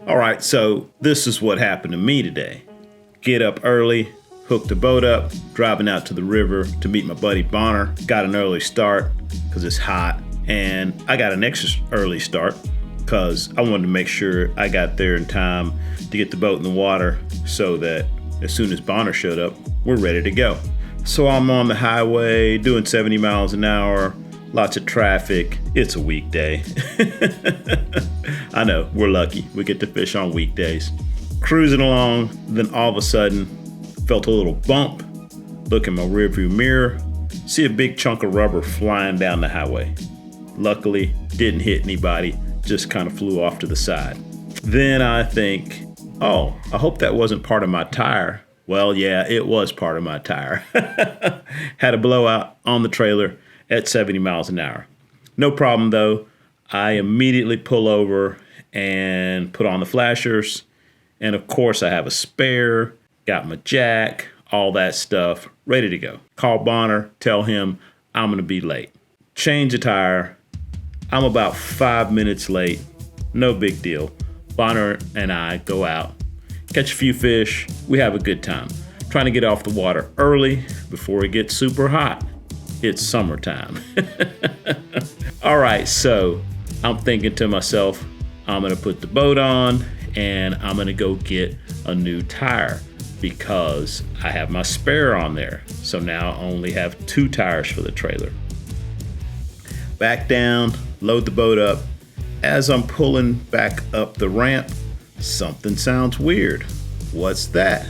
All right, so this is what happened to me today. Get up early, hook the boat up, driving out to the river to meet my buddy Bonner. Got an early start because it's hot, and I got an extra early start because I wanted to make sure I got there in time to get the boat in the water so that as soon as Bonner showed up, we're ready to go. So I'm on the highway doing 70 miles an hour, lots of traffic. It's a weekday. I know, we're lucky. We get to fish on weekdays. Cruising along, then all of a sudden, felt a little bump. Look in my rearview mirror, see a big chunk of rubber flying down the highway. Luckily, didn't hit anybody, just kind of flew off to the side. Then I think, oh, I hope that wasn't part of my tire. Well, yeah, it was part of my tire. Had a blowout on the trailer at 70 miles an hour. No problem though. I immediately pull over and put on the flashers. And of course I have a spare, got my jack, all that stuff, ready to go. Call Bonner, tell him I'm gonna be late. Change the tire. I'm about 5 minutes late. No big deal. Bonner and I go out, catch a few fish. We have a good time. Trying to get off the water early before it gets super hot. It's summertime. All right, so I'm thinking to myself, I'm gonna put the boat on and I'm gonna go get a new tire because I have my spare on there. So now I only have 2 tires for the trailer. Back down, load the boat up. As I'm pulling back up the ramp, something sounds weird. What's that?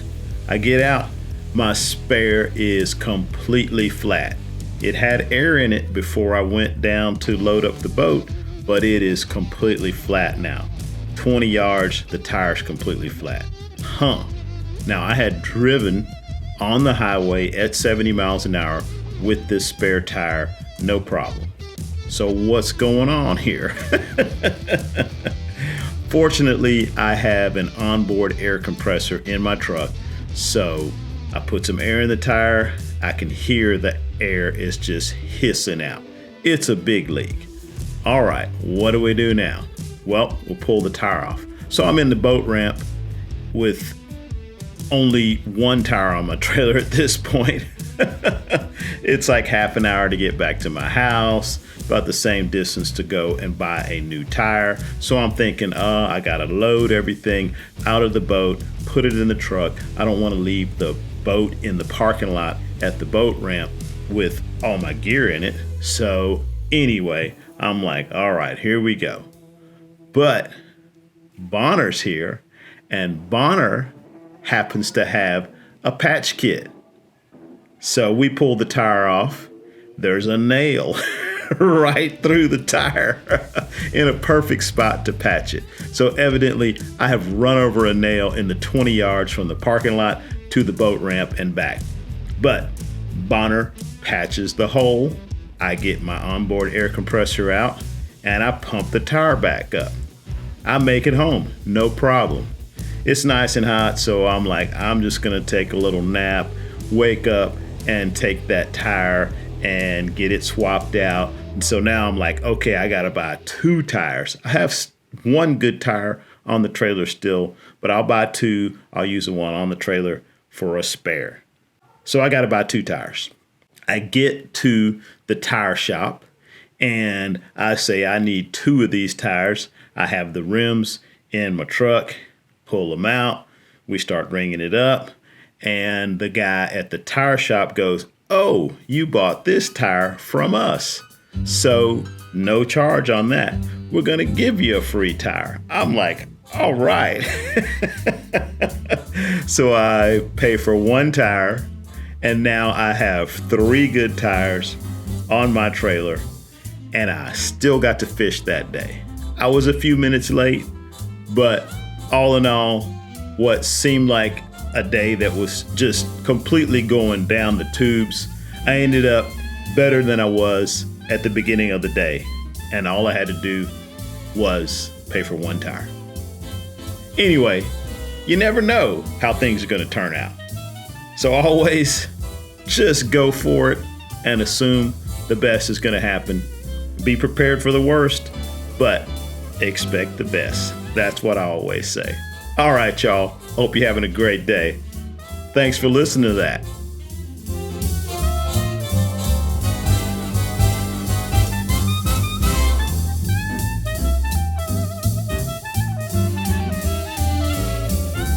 I get out, my spare is completely flat. It had air in it before I went down to load up the boat, but it is completely flat now. 20 yards, the tire's completely flat. Now I had driven on the highway at 70 miles an hour with this spare tire, no problem. So what's going on here? Fortunately, I have an onboard air compressor in my truck, so I put some air in the tire. I can hear the air is just hissing out. It's a big leak. All right, what do we do now? Well, we'll pull the tire off. So I'm in the boat ramp with only 1 tire on my trailer at this point. It's like half an hour to get back to my house, about the same distance to go and buy a new tire. So I'm thinking, I gotta load everything out of the boat, put it in the truck. I don't wanna leave the boat in the parking lot at the boat ramp with all my gear in it. So anyway, I'm like, all right, here we go. But Bonner's here, and Bonner happens to have a patch kit. So we pull the tire off. There's a nail right through the tire in a perfect spot to patch it. So evidently I have run over a nail in the 20 yards from the parking lot to the boat ramp and back. But Bonner patches the hole. I get my onboard air compressor out and I pump the tire back up. I make it home, no problem. It's nice and hot, so I'm like, I'm just gonna take a little nap, wake up and take that tire and get it swapped out. And so now I'm like, okay, I gotta buy 2 tires. I have 1 good tire on the trailer still, but I'll buy 2. I'll use the one on the trailer for a spare. So I gotta buy 2 tires. I get to the tire shop and I say I need 2 of these tires. I have the rims in my truck, pull them out. We start ringing it up. And the guy at the tire shop goes, oh, you bought this tire from us. So no charge on that. We're gonna give you a free tire. I'm like, all right. So I pay for 1 tire and now I have 3 good tires on my trailer and I still got to fish that day. I was a few minutes late, but all in all, what seemed like a day that was just completely going down the tubes, I ended up better than I was at the beginning of the day. And all I had to do was pay for 1 tire. Anyway, you never know how things are going to turn out. So always just go for it and assume the best is going to happen. Be prepared for the worst, but expect the best. That's what I always say. All right, y'all. Hope you're having a great day. Thanks for listening to that.